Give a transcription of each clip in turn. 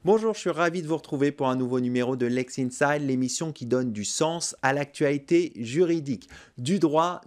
Bonjour, je suis ravi de vous retrouver pour un nouveau numéro de Lex Inside, l'émission qui donne du sens à l'actualité juridique. Du droit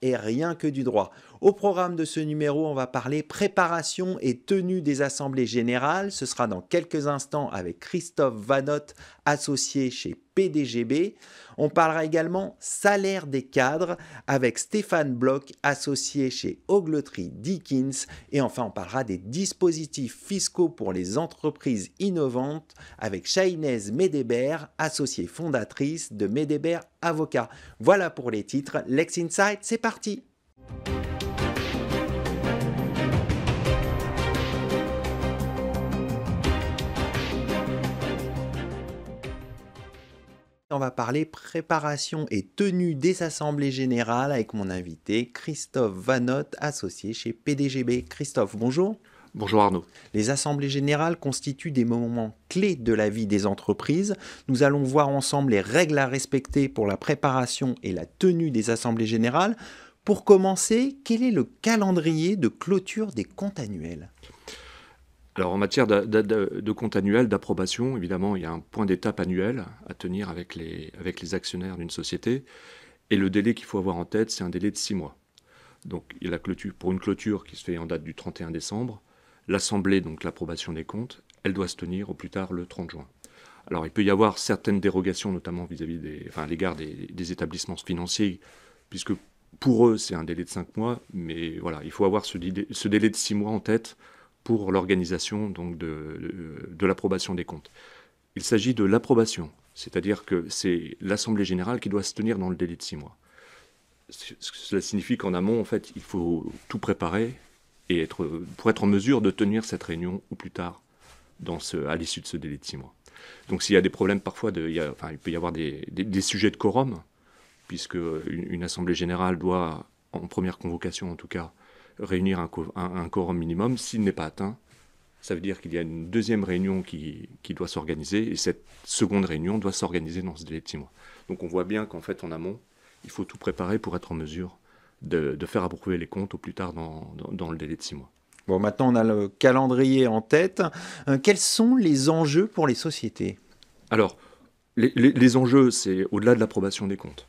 et rien que du droit. Au programme de ce numéro, on va parler préparation et tenue des assemblées générales. Ce sera dans quelques instants avec Christophe Vanotte, associé chez PDGB. On parlera également salaire des cadres avec Stéphane Bloch, associé chez Ogletree Dickens. Et enfin, on parlera des dispositifs fiscaux pour les entreprises innovantes avec Chahinez Medebert, associée fondatrice de Medebert Avocats. Voilà pour les titres. Lex Insight, c'est parti! On va parler préparation et tenue des assemblées générales avec mon invité Christophe Vanotte, associé chez PDGB. Christophe, bonjour. Bonjour Arnaud. Les assemblées générales constituent des moments clés de la vie des entreprises. Nous allons voir ensemble les règles à respecter pour la préparation et la tenue des assemblées générales. Pour commencer, quel est le calendrier de clôture des comptes annuels ? Alors en matière de compte annuel, d'approbation, évidemment, il y a un point d'étape annuel à tenir avec les actionnaires d'une société. Et le délai qu'il faut avoir en tête, c'est un délai de 6 mois. Donc il y a la clôture, pour une clôture qui se fait en date du 31 décembre, l'assemblée, donc l'approbation des comptes, elle doit se tenir au plus tard le 30 juin. Alors il peut y avoir certaines dérogations, notamment à l'égard des établissements financiers, puisque pour eux c'est un délai de 5 mois, mais voilà, il faut avoir ce délai de 6 mois en tête pour l'organisation donc de l'approbation des comptes. Il s'agit de l'approbation, c'est-à-dire que c'est l'Assemblée générale qui doit se tenir dans le délai de 6 mois. Cela signifie qu'en amont, en fait, il faut tout préparer et pour être en mesure de tenir cette réunion au plus tard à l'issue de ce délai de 6 mois. Donc s'il y a des problèmes parfois, il peut y avoir des sujets de quorum, puisque une Assemblée générale doit, en première convocation en tout cas, réunir un quorum minimum. S'il n'est pas atteint, ça veut dire qu'il y a une deuxième réunion qui doit s'organiser, et cette seconde réunion doit s'organiser dans ce délai de 6 mois. Donc on voit bien qu'en fait, en amont, il faut tout préparer pour être en mesure de faire approuver les comptes au plus tard dans le délai de 6 mois. Bon, maintenant on a le calendrier en tête. Quels sont les enjeux pour les sociétés ? Alors, les enjeux, c'est au-delà de l'approbation des comptes.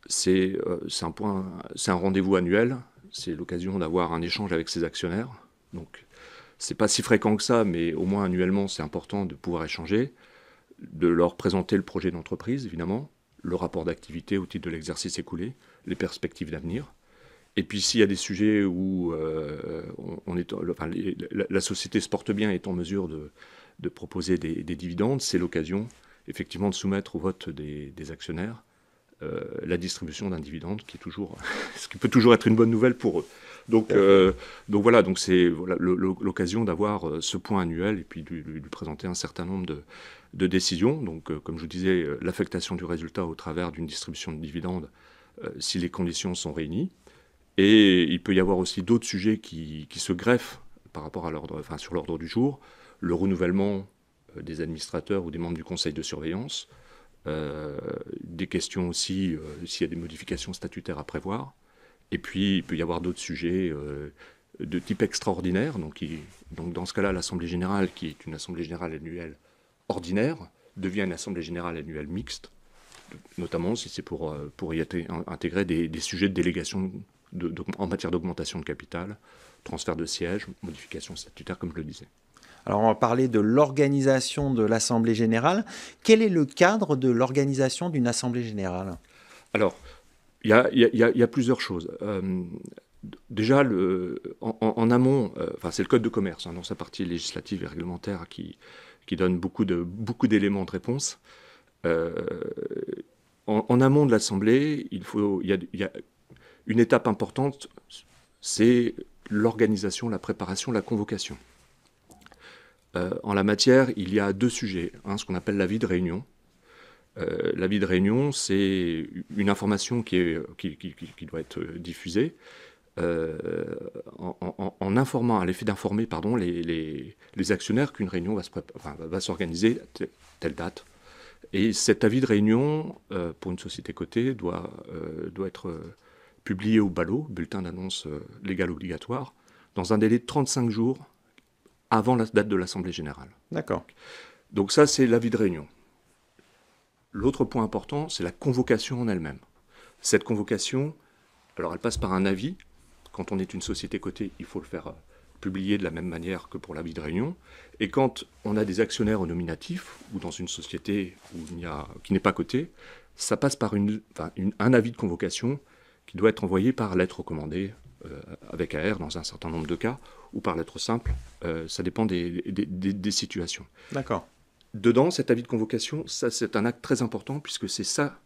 C'est un rendez-vous annuel. C'est l'occasion d'avoir un échange avec ses actionnaires. Donc, c'est pas si fréquent que ça, mais au moins annuellement, c'est important de pouvoir échanger, de leur présenter le projet d'entreprise, évidemment, le rapport d'activité au titre de l'exercice écoulé, les perspectives d'avenir. Et puis, s'il y a des sujets où la société se porte bien et est en mesure de proposer des dividendes, c'est l'occasion, effectivement, de soumettre au vote des actionnaires la distribution d'un dividende, ce qui peut toujours être une bonne nouvelle pour eux. Donc voilà, c'est l'occasion d'avoir ce point annuel et puis de lui présenter un certain nombre de décisions. Donc, comme je vous disais, l'affectation du résultat au travers d'une distribution de dividendes, si les conditions sont réunies. Et il peut y avoir aussi d'autres sujets qui se greffent par rapport à sur l'ordre du jour. Le renouvellement des administrateurs ou des membres du conseil de surveillance. Des questions aussi s'il y a des modifications statutaires à prévoir. Et puis, il peut y avoir d'autres sujets de type extraordinaire. Donc dans ce cas-là, l'Assemblée générale, qui est une Assemblée générale annuelle ordinaire, devient une Assemblée générale annuelle mixte, notamment si c'est pour y intégrer des sujets de délégation en matière d'augmentation de capital, transfert de sièges, modification statutaire, comme je le disais. Alors on va parler de l'organisation de l'Assemblée générale. Quel est le cadre de l'organisation d'une Assemblée générale ? Alors, il y a plusieurs choses. Déjà, en amont, c'est le Code de commerce, dans sa partie législative et réglementaire qui donne beaucoup d'éléments de réponse. En amont de l'Assemblée, il y a une étape importante, c'est l'organisation, la préparation, la convocation. En la matière, il y a deux sujets. Ce qu'on appelle l'avis de réunion. L'avis de réunion, c'est une information qui doit être diffusée en informant, à l'effet d'informer les actionnaires qu'une réunion va s'organiser telle date. Et cet avis de réunion, pour une société cotée, doit être publié au BALO, bulletin d'annonce légal obligatoire, dans un délai de 35 jours avant la date de l'Assemblée générale. D'accord. Donc ça, c'est l'avis de réunion. L'autre point important, c'est la convocation en elle-même. Cette convocation, alors elle passe par un avis. Quand on est une société cotée, il faut le faire publier de la même manière que pour l'avis de réunion. Et quand on a des actionnaires au nominatif, ou dans une société qui n'est pas cotée, ça passe par un avis de convocation qui doit être envoyé par lettre recommandée avec AR dans un certain nombre de cas, ou par lettre simple. Ça dépend des situations. D'accord. Dedans, cet avis de convocation, ça, c'est un acte très important, puisque c'est ça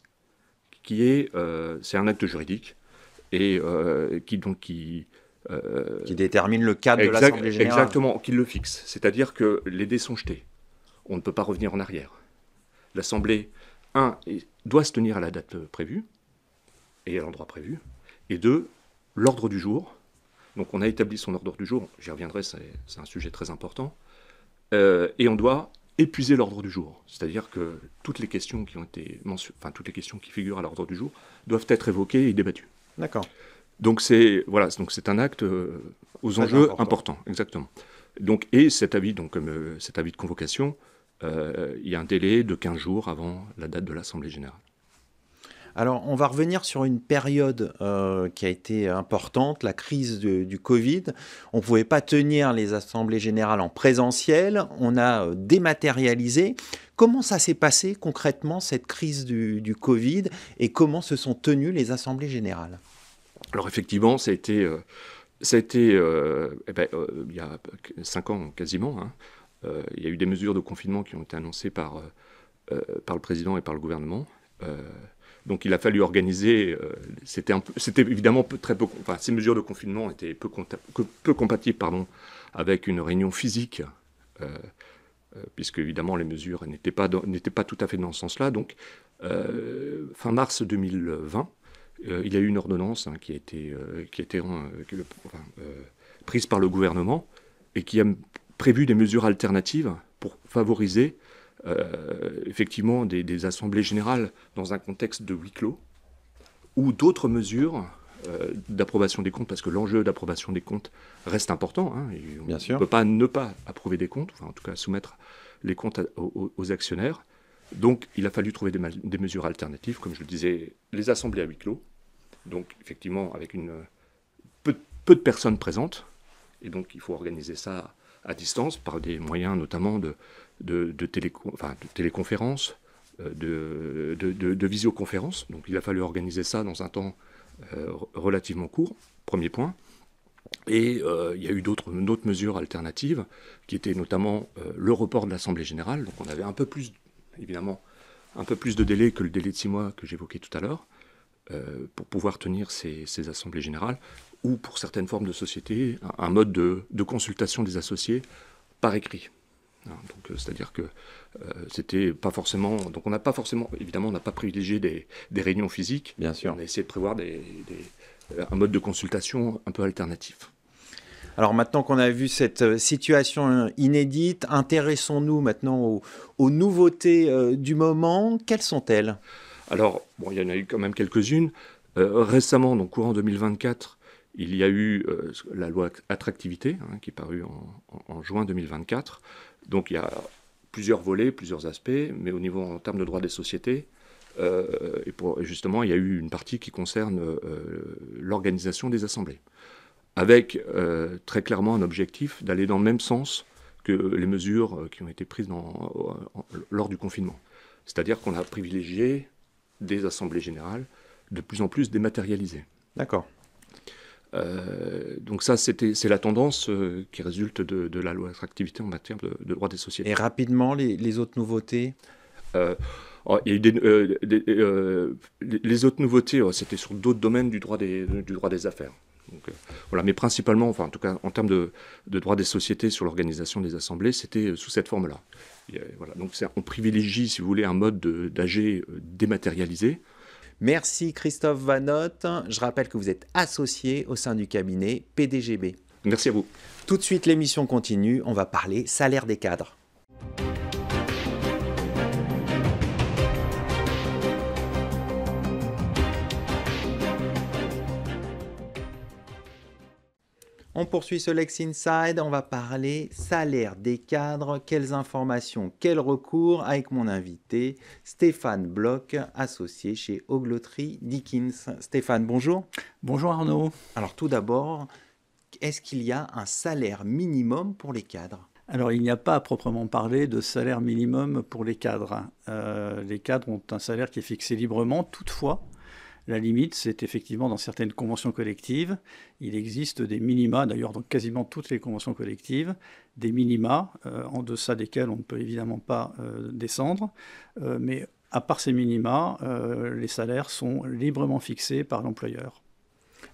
c'est un acte juridique, et qui détermine le cadre de l'Assemblée générale. Exactement, qui le fixe. C'est-à-dire que les dés sont jetés. On ne peut pas revenir en arrière. L'Assemblée, doit se tenir à la date prévue, et à l'endroit prévu, et 2, l'ordre du jour. Donc on a établi son ordre du jour, j'y reviendrai, c'est un sujet très important, et on doit épuiser l'ordre du jour. C'est-à-dire que toutes les questions qui ont été toutes les questions qui figurent à l'ordre du jour doivent être évoquées et débattues. D'accord. Donc c'est un acte aux très enjeux importants, exactement. Donc, et cet avis de convocation, il y a un délai de 15 jours avant la date de l'Assemblée générale. Alors, on va revenir sur une période qui a été importante, la crise du Covid. On ne pouvait pas tenir les assemblées générales en présentiel. On a dématérialisé. Comment ça s'est passé concrètement, cette crise du Covid, et comment se sont tenues les assemblées générales? Alors effectivement, ça a été il y a 5 ans quasiment. Il y a eu des mesures de confinement qui ont été annoncées par le président et par le gouvernement. Donc il a fallu organiser. C'était évidemment ces mesures de confinement étaient peu compatibles, avec une réunion physique, puisque évidemment les mesures n'étaient pas tout à fait dans ce sens-là. Donc fin mars 2020, il y a eu une ordonnance qui a été prise par le gouvernement et qui a prévu des mesures alternatives pour favoriser effectivement des assemblées générales dans un contexte de huis clos, ou d'autres mesures d'approbation des comptes, parce que l'enjeu d'approbation des comptes reste important. Bien sûr. On ne peut pas ne pas approuver des comptes, en tout cas soumettre les comptes aux actionnaires. Donc il a fallu trouver des mesures alternatives, comme je le disais, les assemblées à huis clos, donc effectivement avec peu de personnes présentes, et donc il faut organiser ça à distance par des moyens notamment de téléconférence, de visioconférence. Donc il a fallu organiser ça dans un temps relativement court, premier point. Et il y a eu d'autres mesures alternatives, qui étaient notamment le report de l'Assemblée générale. Donc on avait un peu plus de délai que le délai de 6 mois que j'évoquais tout à l'heure, pour pouvoir tenir ces assemblées générales, ou pour certaines formes de sociétés, un mode de consultation des associés par écrit. Donc, c'est-à-dire que c'était pas forcément. Donc, on n'a pas privilégié des réunions physiques. Bien sûr. On a essayé de prévoir un mode de consultation un peu alternatif. Alors maintenant qu'on a vu cette situation inédite, intéressons-nous maintenant aux nouveautés du moment. Quelles sont-elles? Alors, il y en a eu quand même quelques-unes. Récemment, donc courant 2024, il y a eu la loi attractivité, qui est parue en juin 2024. Donc il y a plusieurs volets, plusieurs aspects, mais en termes de droit des sociétés, justement, il y a eu une partie qui concerne l'organisation des assemblées, avec très clairement un objectif d'aller dans le même sens que les mesures qui ont été prises lors du confinement. C'est-à-dire qu'on a privilégié des assemblées générales de plus en plus dématérialisées. D'accord. Donc ça, c'est la tendance qui résulte de la loi attractivité en matière de droit des sociétés. Et rapidement, les autres nouveautés? Il y a eu les autres nouveautés, c'était sur d'autres domaines du droit des affaires. Donc, voilà, mais principalement, en tout cas en termes de droit des sociétés sur l'organisation des assemblées, c'était sous cette forme-là. Voilà, donc on privilégie, si vous voulez, un mode d'AG dématérialisé. Merci Christophe Vanotte. Je rappelle que vous êtes associé au sein du cabinet PDGB. Merci à vous. Tout de suite, l'émission continue. On va parler salaire des cadres. On poursuit ce Lex Inside, on va parler salaire des cadres, quelles informations, quels recours avec mon invité Stéphane Bloch, associé chez Ogletree Dickens. Stéphane, bonjour. Bonjour Arnaud. Alors tout d'abord, est-ce qu'il y a un salaire minimum pour les cadres ? Alors il n'y a pas à proprement parler de salaire minimum pour les cadres. Les cadres ont un salaire qui est fixé librement, toutefois. La limite, c'est effectivement dans certaines conventions collectives, il existe des minima, d'ailleurs dans quasiment toutes les conventions collectives, des minima en deçà desquels on ne peut évidemment pas descendre, mais à part ces minima, les salaires sont librement fixés par l'employeur.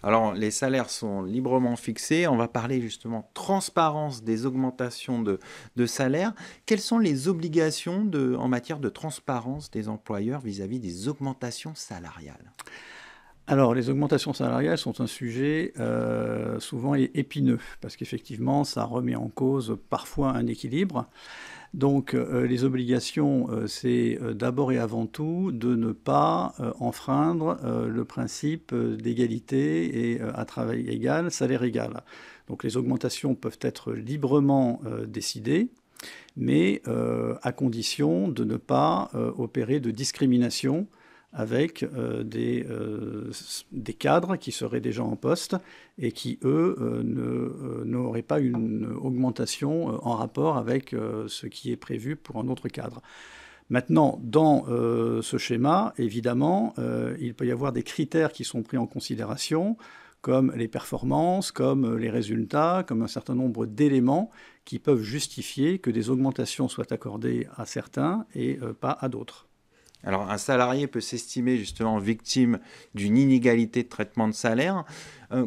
Alors, les salaires sont librement fixés. On va parler justement transparence des augmentations de salaire. Quelles sont les obligations en matière de transparence des employeurs vis-à-vis des augmentations salariales ? Alors, les augmentations salariales sont un sujet souvent épineux, parce qu'effectivement, ça remet en cause parfois un équilibre. Donc les obligations, c'est d'abord et avant tout de ne pas enfreindre le principe d'égalité et à travail égal, salaire égal. Donc les augmentations peuvent être librement décidées, mais à condition de ne pas opérer de discrimination avec des cadres qui seraient déjà en poste et qui, eux, n'auraient pas une augmentation en rapport avec ce qui est prévu pour un autre cadre. Maintenant, dans ce schéma, évidemment, il peut y avoir des critères qui sont pris en considération, comme les performances, comme les résultats, comme un certain nombre d'éléments qui peuvent justifier que des augmentations soient accordées à certains et pas à d'autres. Alors, un salarié peut s'estimer justement victime d'une inégalité de traitement de salaire.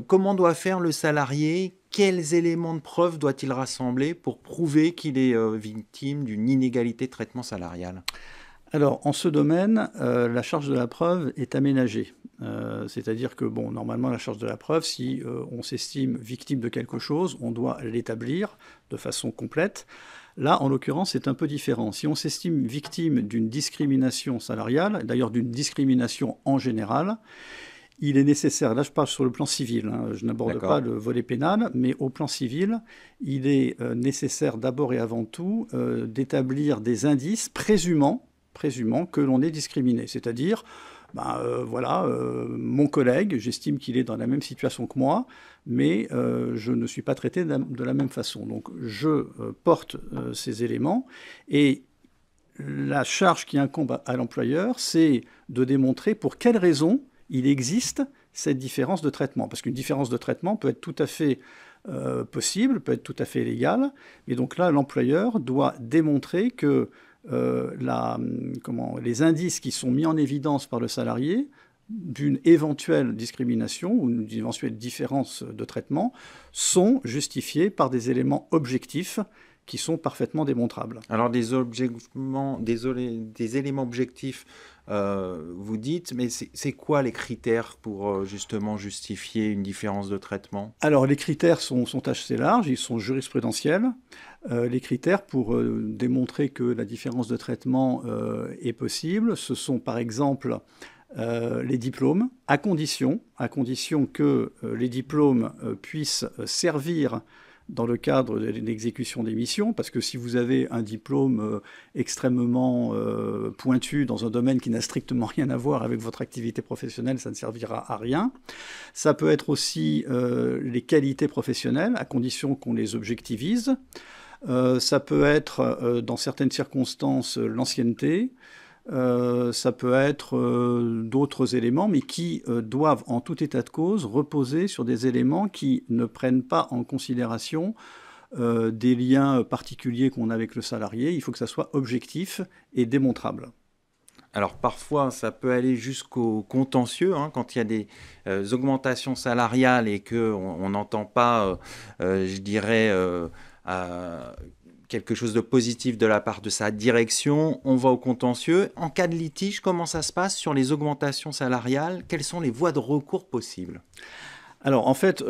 Comment doit faire le salarié ? Quels éléments de preuve doit-il rassembler pour prouver qu'il est victime d'une inégalité de traitement salarial ? Alors, en ce domaine, la charge de la preuve est aménagée. C'est-à-dire que, normalement, la charge de la preuve, si on s'estime victime de quelque chose, on doit l'établir de façon complète. Là, en l'occurrence, c'est un peu différent. Si on s'estime victime d'une discrimination salariale, d'ailleurs d'une discrimination en général, il est nécessaire, là je parle sur le plan civil, je n'aborde pas le volet pénal, mais au plan civil, il est nécessaire d'abord et avant tout d'établir des indices présumant que l'on est discriminé. C'est-à-dire, mon collègue, j'estime qu'il est dans la même situation que moi, mais je ne suis pas traité de la même façon. Donc je porte ces éléments et la charge qui incombe à l'employeur, c'est de démontrer pour quelles raisons il existe cette différence de traitement. Parce qu'une différence de traitement peut être tout à fait possible, peut être tout à fait légale, mais donc là, l'employeur doit démontrer que les indices qui sont mis en évidence par le salarié d'une éventuelle discrimination ou d'une éventuelle différence de traitement sont justifiés par des éléments objectifs qui sont parfaitement démontrables. Alors des éléments objectifs, vous dites, mais c'est quoi les critères pour justement justifier une différence de traitement ? Alors les critères sont assez larges, ils sont jurisprudentiels. Les critères pour démontrer que la différence de traitement est possible, ce sont par exemple les diplômes, à condition que les diplômes puissent servir dans le cadre de l'exécution des missions, parce que si vous avez un diplôme extrêmement pointu dans un domaine qui n'a strictement rien à voir avec votre activité professionnelle, ça ne servira à rien. Ça peut être aussi les qualités professionnelles, à condition qu'on les objectivise. Ça peut être, dans certaines circonstances, l'ancienneté. Ça peut être d'autres éléments, mais qui doivent, en tout état de cause, reposer sur des éléments qui ne prennent pas en considération des liens particuliers qu'on a avec le salarié. Il faut que ça soit objectif et démontrable. Alors parfois, ça peut aller jusqu'au contentieux, quand il y a des augmentations salariales et qu'on n'entend pas, quelque chose de positif de la part de sa direction, on va au contentieux. En cas de litige, comment ça se passe sur les augmentations salariales ? Quelles sont les voies de recours possibles ? Alors en fait,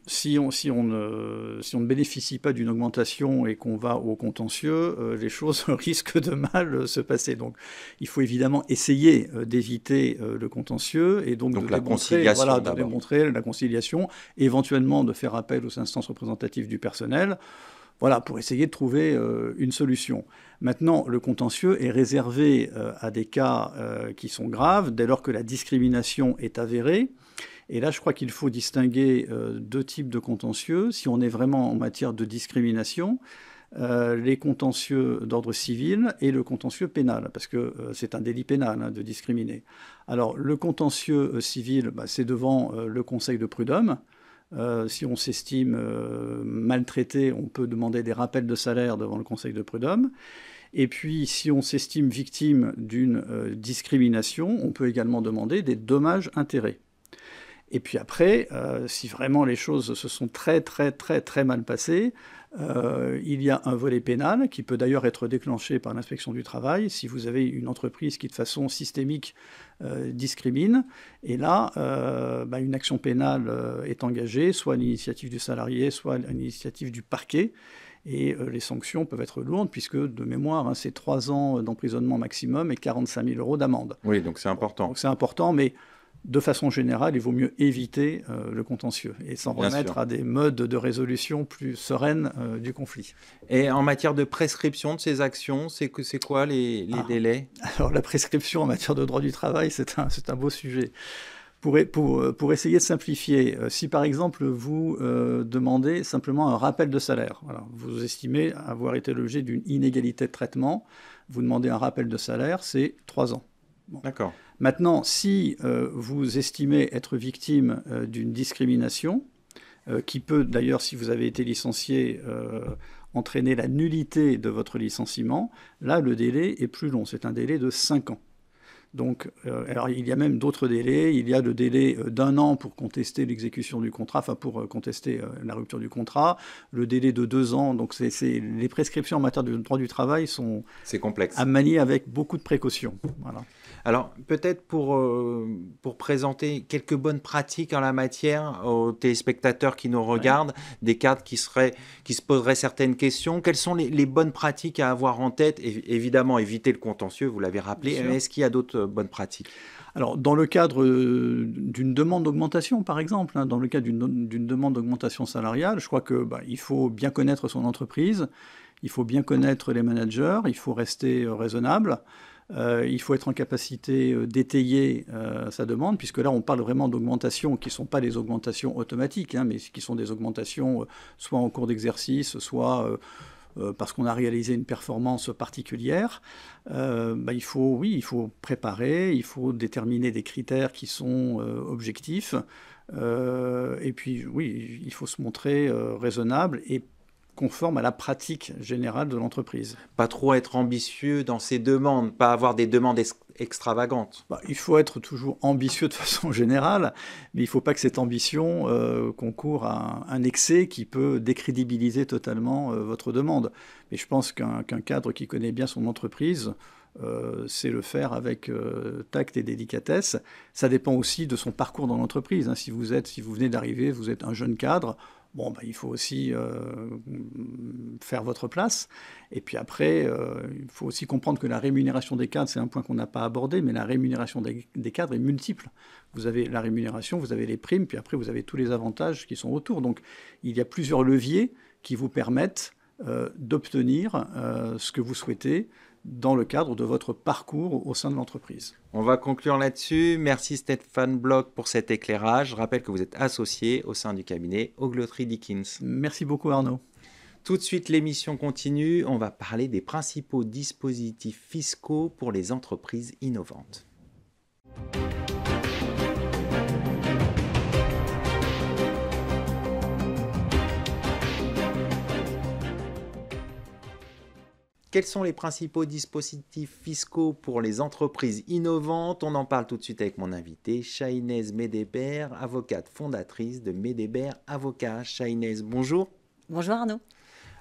si on ne bénéficie pas d'une augmentation et qu'on va au contentieux, les choses risquent de mal se passer. Donc il faut évidemment essayer d'éviter le contentieux et donc de la démontrer, conciliation voilà, de d'abord. démontrer la conciliation, éventuellement de faire appel aux instances représentatives du personnel. Voilà, pour essayer de trouver une solution. Maintenant, le contentieux est réservé à des cas qui sont graves, dès lors que la discrimination est avérée. Et là, je crois qu'il faut distinguer deux types de contentieux. Si on est vraiment en matière de discrimination, les contentieux d'ordre civil et le contentieux pénal, parce que c'est un délit pénal de discriminer. Alors, le contentieux civil, c'est devant le Conseil de prud'homme. Si on s'estime maltraité, on peut demander des rappels de salaire devant le Conseil de prud'homme. Et puis, si on s'estime victime d'une discrimination, on peut également demander des dommages-intérêts. Et puis après, si vraiment les choses se sont très mal passées, il y a un volet pénal qui peut d'ailleurs être déclenché par l'inspection du travail si vous avez une entreprise qui de façon systémique discrimine. Et là, une action pénale est engagée, soit à l'initiative du salarié, soit à l'initiative du parquet. Et les sanctions peuvent être lourdes, puisque de mémoire, c'est 3 ans d'emprisonnement maximum et 45 000 € d'amende. Oui, donc c'est important. Donc c'est important, mais de façon générale, il vaut mieux éviter le contentieux et s'en remettre à des modes de résolution plus sereines du conflit. Et en matière de prescription de ces actions, c'est quoi les délais? Alors la prescription en matière de droit du travail, c'est un beau sujet. Pour essayer de simplifier, si par exemple vous demandez simplement un rappel de salaire, voilà, vous estimez avoir été l'objet d'une inégalité de traitement, vous demandez un rappel de salaire, c'est 3 ans. Bon. D'accord. Maintenant, si vous estimez être victime d'une discrimination, qui peut d'ailleurs, si vous avez été licencié, entraîner la nullité de votre licenciement, là, le délai est plus long. C'est un délai de 5 ans. Donc, alors il y a même d'autres délais. Il y a le délai d'1 an pour contester l'exécution du contrat, enfin pour contester la rupture du contrat, le délai de 2 ans. Donc, les prescriptions en matière de droit du travail sont complexe à manier avec beaucoup de précautions. Voilà. Alors, peut-être pour présenter quelques bonnes pratiques en la matière aux téléspectateurs qui nous regardent, des cadres qui se poseraient certaines questions, quelles sont les bonnes pratiques à avoir en tête? Évidemment, éviter le contentieux, vous l'avez rappelé, mais est-ce qu'il y a d'autres bonnes pratiques? Alors, dans le cadre d'une demande d'augmentation, par exemple, dans le cadre d'une demande d'augmentation salariale, je crois qu'il faut bien connaître son entreprise, il faut bien connaître les managers, il faut rester raisonnable. Il faut être en capacité d'étayer sa demande, puisque là, on parle vraiment d'augmentations qui ne sont pas des augmentations automatiques, mais qui sont des augmentations soit en cours d'exercice, soit parce qu'on a réalisé une performance particulière. Il faut préparer, il faut déterminer des critères qui sont objectifs. Et puis, oui, il faut se montrer raisonnable et conforme à la pratique générale de l'entreprise. Pas trop être ambitieux dans ses demandes, pas avoir des demandes extravagantes. Il faut être toujours ambitieux de façon générale, mais il ne faut pas que cette ambition concourt à un excès qui peut décrédibiliser totalement votre demande. Mais je pense qu'un cadre qui connaît bien son entreprise sait le faire avec tact et délicatesse. Ça dépend aussi de son parcours dans l'entreprise. Si vous venez d'arriver, vous êtes un jeune cadre, il faut aussi faire votre place. Et puis après, il faut aussi comprendre que la rémunération des cadres, c'est un point qu'on n'a pas abordé, mais la rémunération des cadres est multiple. Vous avez la rémunération, vous avez les primes, puis après, vous avez tous les avantages qui sont autour. Donc, il y a plusieurs leviers qui vous permettent d'obtenir ce que vous souhaitez dans le cadre de votre parcours au sein de l'entreprise. On va conclure là-dessus. Merci Stéphane Bloch pour cet éclairage. Je rappelle que vous êtes associé au sein du cabinet Ogletree Dickens. Merci beaucoup Arnaud. Tout de suite, l'émission continue. On va parler des principaux dispositifs fiscaux pour les entreprises innovantes. Quels sont les principaux dispositifs fiscaux pour les entreprises innovantes? On en parle tout de suite avec mon invité, Chahinez Medebert, avocate fondatrice de Medebert Avocats. Chahinez, bonjour. Bonjour Arnaud.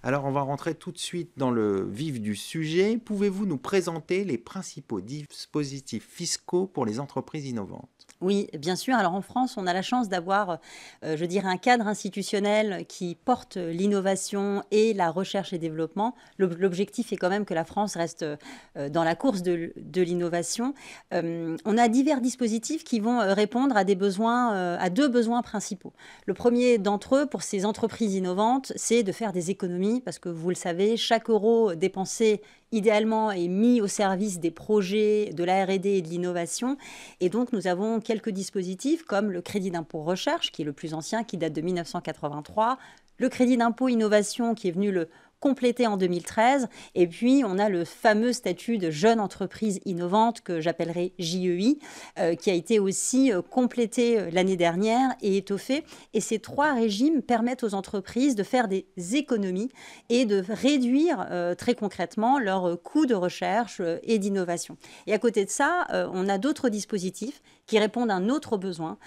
Alors, on va rentrer tout de suite dans le vif du sujet. Pouvez-vous nous présenter les principaux dispositifs fiscaux pour les entreprises innovantes? Oui, bien sûr. Alors en France, on a la chance d'avoir, je dirais, un cadre institutionnel qui porte l'innovation et la recherche et développement. L'objectif est quand même que la France reste dans la course de l'innovation. On a divers dispositifs qui vont répondre à à deux besoins principaux. Le premier d'entre eux, pour ces entreprises innovantes, c'est de faire des économies, parce que vous le savez, chaque euro dépensé idéalement est mis au service des projets de la R&D et de l'innovation. Et donc, nous avons quelques dispositifs comme le crédit d'impôt recherche, qui est le plus ancien, qui date de 1983, le crédit d'impôt innovation, qui est venu le complété en 2013. Et puis, on a le fameux statut de jeune entreprise innovante que j'appellerai JEI, qui a été aussi complété l'année dernière et étoffé. Et ces trois régimes permettent aux entreprises de faire des économies et de réduire très concrètement leurs coûts de recherche et d'innovation. Et à côté de ça, on a d'autres dispositifs qui répondent à un autre besoin,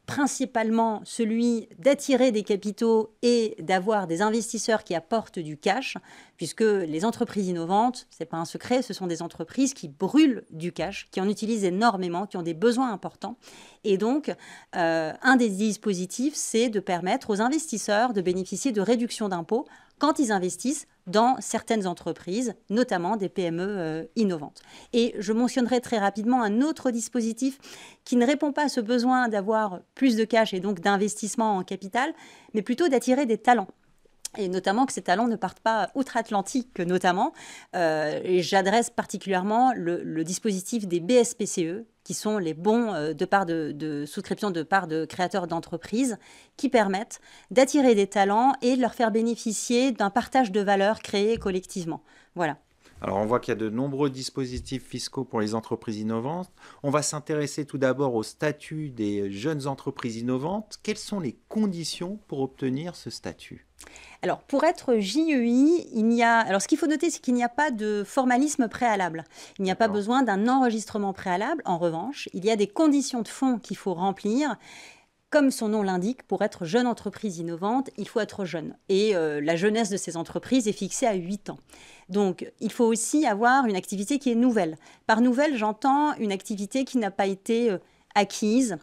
principalement celui d'attirer des capitaux et d'avoir des investisseurs qui apportent du cash, puisque les entreprises innovantes, ce n'est pas un secret, ce sont des entreprises qui brûlent du cash, qui en utilisent énormément, qui ont des besoins importants. Et donc, un des dispositifs, c'est de permettre aux investisseurs de bénéficier de réductions d'impôts quand ils investissent dans certaines entreprises, notamment des PME innovantes. Et je mentionnerai très rapidement un autre dispositif qui ne répond pas à ce besoin d'avoir plus de cash et donc d'investissement en capital, mais plutôt d'attirer des talents. Et notamment que ces talents ne partent pas outre-Atlantique, notamment. Et j'adresse particulièrement le dispositif des BSPCE, qui sont les bons de souscription de parts de créateurs d'entreprises, qui permettent d'attirer des talents et de leur faire bénéficier d'un partage de valeur créé collectivement. Voilà. Alors, on voit qu'il y a de nombreux dispositifs fiscaux pour les entreprises innovantes. On va s'intéresser tout d'abord au statut des jeunes entreprises innovantes. Quelles sont les conditions pour obtenir ce statut ? Alors, pour être JEI, alors ce qu'il faut noter, c'est qu'il n'y a pas de formalisme préalable. Il n'y a pas besoin d'un enregistrement préalable. En revanche, il y a des conditions de fonds qu'il faut remplir. Comme son nom l'indique, pour être jeune entreprise innovante, il faut être jeune. Et la jeunesse de ces entreprises est fixée à 8 ans. Donc, il faut aussi avoir une activité qui est nouvelle. Par nouvelle, j'entends une activité qui n'a pas été acquise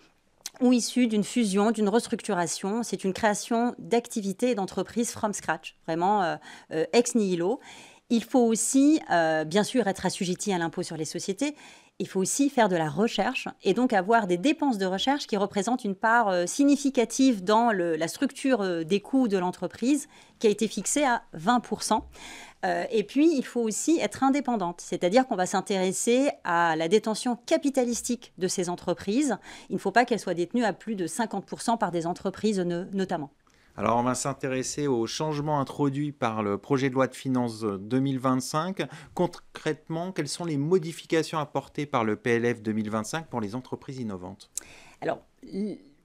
ou issue d'une fusion, d'une restructuration. C'est une création d'activités et d'entreprises from scratch, vraiment ex nihilo. Il faut aussi, bien sûr, être assujetti à l'impôt sur les sociétés. Il faut aussi faire de la recherche et donc avoir des dépenses de recherche qui représentent une part significative dans la structure des coûts de l'entreprise qui a été fixée à 20%. Et puis, il faut aussi être indépendante, c'est-à-dire qu'on va s'intéresser à la détention capitalistique de ces entreprises. Il ne faut pas qu'elles soient détenues à plus de 50% par des entreprises notamment. Alors, on va s'intéresser aux changements introduits par le projet de loi de finances 2025. Concrètement, quelles sont les modifications apportées par le PLF 2025 pour les entreprises innovantes ? Alors,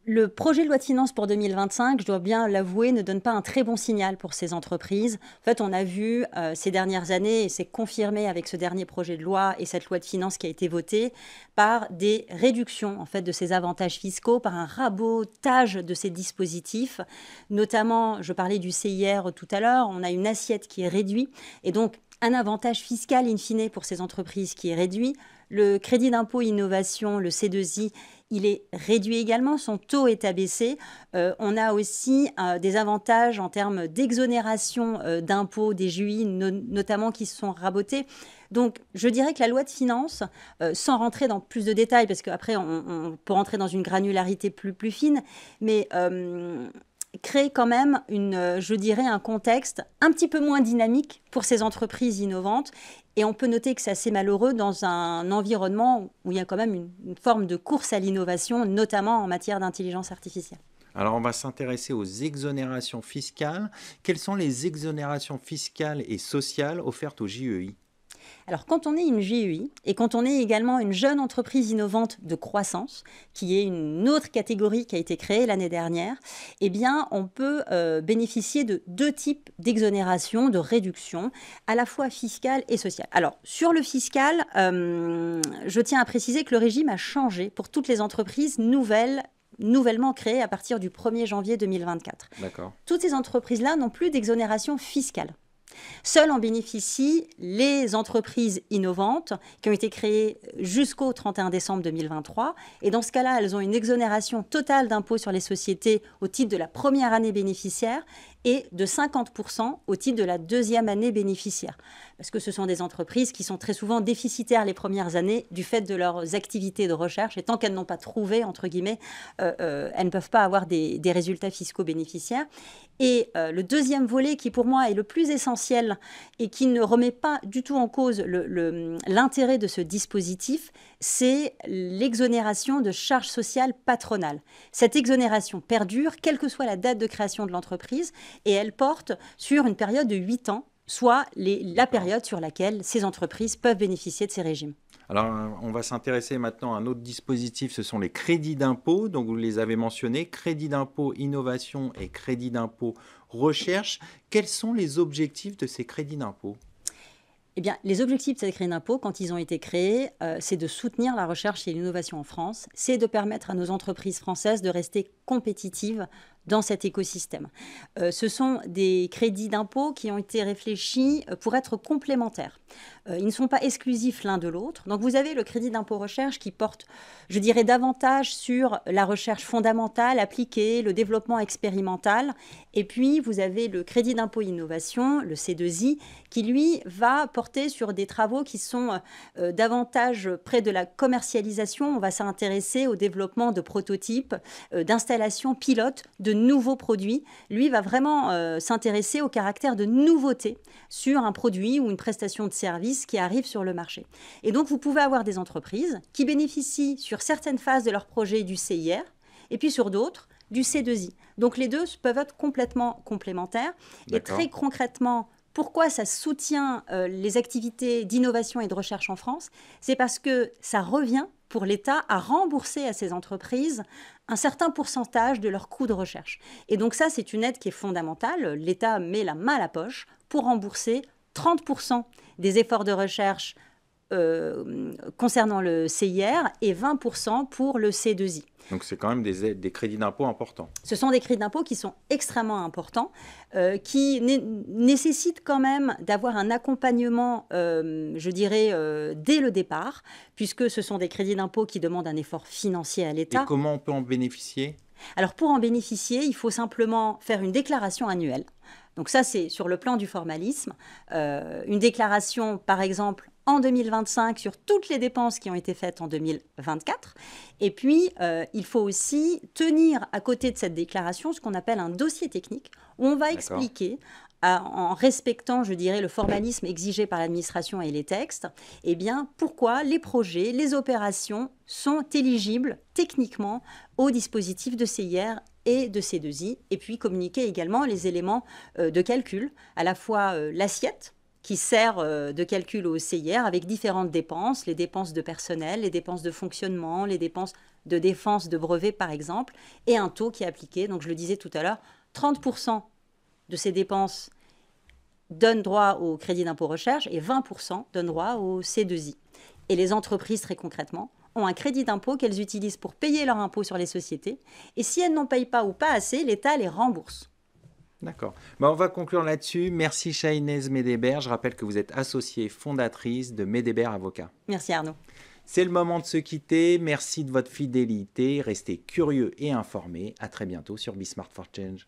le projet de loi de finances pour 2025, je dois bien l'avouer, ne donne pas un très bon signal pour ces entreprises. En fait, on a vu ces dernières années, et c'est confirmé avec ce dernier projet de loi et cette loi de finances qui a été votée, par des réductions en fait, de ces avantages fiscaux, par un rabotage de ces dispositifs. Notamment, je parlais du CIR tout à l'heure, on a une assiette qui est réduite et donc un avantage fiscal in fine pour ces entreprises qui est réduit. Le crédit d'impôt innovation, le C2I, il est réduit également, son taux est abaissé. On a aussi des avantages en termes d'exonération d'impôts des JUI, notamment qui se sont rabotés. Donc, je dirais que la loi de finances, sans rentrer dans plus de détails, parce qu'après, on peut rentrer dans une granularité plus fine, mais crée quand même je dirais, un contexte un petit peu moins dynamique pour ces entreprises innovantes. Et on peut noter que c'est assez malheureux dans un environnement où il y a quand même une forme de course à l'innovation, notamment en matière d'intelligence artificielle. Alors, on va s'intéresser aux exonérations fiscales. Quelles sont les exonérations fiscales et sociales offertes aux JEI ? Alors, quand on est une JEI et quand on est également une jeune entreprise innovante de croissance, qui est une autre catégorie qui a été créée l'année dernière, eh bien, on peut bénéficier de deux types d'exonération, de réduction, à la fois fiscale et sociale. Alors, sur le fiscal, je tiens à préciser que le régime a changé pour toutes les entreprises nouvelles nouvellement créées à partir du 1er janvier 2024. D'accord. Toutes ces entreprises-là n'ont plus d'exonération fiscale. Seules en bénéficient les entreprises innovantes qui ont été créées jusqu'au 31 décembre 2023. Et dans ce cas-là, elles ont une exonération totale d'impôt sur les sociétés au titre de la première année bénéficiaire et de 50% au titre de la deuxième année bénéficiaire. Parce que ce sont des entreprises qui sont très souvent déficitaires les premières années du fait de leurs activités de recherche. Et tant qu'elles n'ont pas trouvé, entre guillemets, elles ne peuvent pas avoir des résultats fiscaux bénéficiaires. Et le deuxième volet qui pour moi est le plus essentiel et qui ne remet pas du tout en cause l'intérêt de ce dispositif, c'est l'exonération de charges sociales patronales. Cette exonération perdure, quelle que soit la date de création de l'entreprise, et elle porte sur une période de 8 ans, soit la période sur laquelle ces entreprises peuvent bénéficier de ces régimes. Alors, on va s'intéresser maintenant à un autre dispositif, ce sont les crédits d'impôt. Donc, vous les avez mentionnés, crédit d'impôt innovation et crédit d'impôt recherche. Quels sont les objectifs de ces crédits d'impôt ? Eh bien, les objectifs de ces crédits d'impôt, quand ils ont été créés, c'est de soutenir la recherche et l'innovation en France, c'est de permettre à nos entreprises françaises de rester compétitives dans cet écosystème. Ce sont des crédits d'impôt qui ont été réfléchis pour être complémentaires. Ils ne sont pas exclusifs l'un de l'autre. Donc vous avez le crédit d'impôt recherche qui porte, je dirais, davantage sur la recherche fondamentale, appliquée, le développement expérimental. Et puis vous avez le crédit d'impôt innovation, le C2I, qui lui va porter sur des travaux qui sont davantage près de la commercialisation. On va s'intéresser au développement de prototypes, d'installations pilotes, de nouveaux produits. Lui va vraiment s'intéresser au caractère de nouveauté sur un produit ou une prestation de service qui arrive sur le marché. Et donc, vous pouvez avoir des entreprises qui bénéficient sur certaines phases de leur projet du CIR et puis sur d'autres du C2I. Donc, les deux peuvent être complètement complémentaires. Et très concrètement, pourquoi ça soutient les activités d'innovation et de recherche en France ? C'est parce que ça revient pour l'État à rembourser à ces entreprises un certain pourcentage de leurs coûts de recherche. Et donc ça, c'est une aide qui est fondamentale. L'État met la main à la poche pour rembourser 30% des efforts de recherche concernant le CIR et 20% pour le C2I. Donc c'est quand même des crédits d'impôt importants. Ce sont des crédits d'impôt qui sont extrêmement importants, qui nécessitent quand même d'avoir un accompagnement, je dirais, dès le départ, puisque ce sont des crédits d'impôt qui demandent un effort financier à l'État. Et comment on peut en bénéficier ? Alors pour en bénéficier, il faut simplement faire une déclaration annuelle. Donc ça, c'est sur le plan du formalisme. Une déclaration, par exemple, en 2025 sur toutes les dépenses qui ont été faites en 2024. Et puis, il faut aussi tenir à côté de cette déclaration ce qu'on appelle un dossier technique, où on va expliquer, en respectant, je dirais, le formalisme exigé par l'administration et les textes, eh bien, pourquoi les projets, les opérations sont éligibles techniquement au dispositif de CIR et de C2I, et puis communiquer également les éléments de calcul, à la fois l'assiette, qui sert de calcul au CIR avec différentes dépenses, les dépenses de personnel, les dépenses de fonctionnement, les dépenses de défense de brevets par exemple, et un taux qui est appliqué. Donc je le disais tout à l'heure, 30% de ces dépenses donnent droit au crédit d'impôt recherche et 20% donnent droit au C2I. Et les entreprises, très concrètement, ont un crédit d'impôt qu'elles utilisent pour payer leur impôt sur les sociétés. Et si elles n'en payent pas ou pas assez, l'État les rembourse. D'accord. On va conclure là-dessus. Merci Chahinez Medébert. Je rappelle que vous êtes associée fondatrice de Medébert Avocats. Merci Arnaud. C'est le moment de se quitter. Merci de votre fidélité. Restez curieux et informés. À très bientôt sur Be Smart for Change.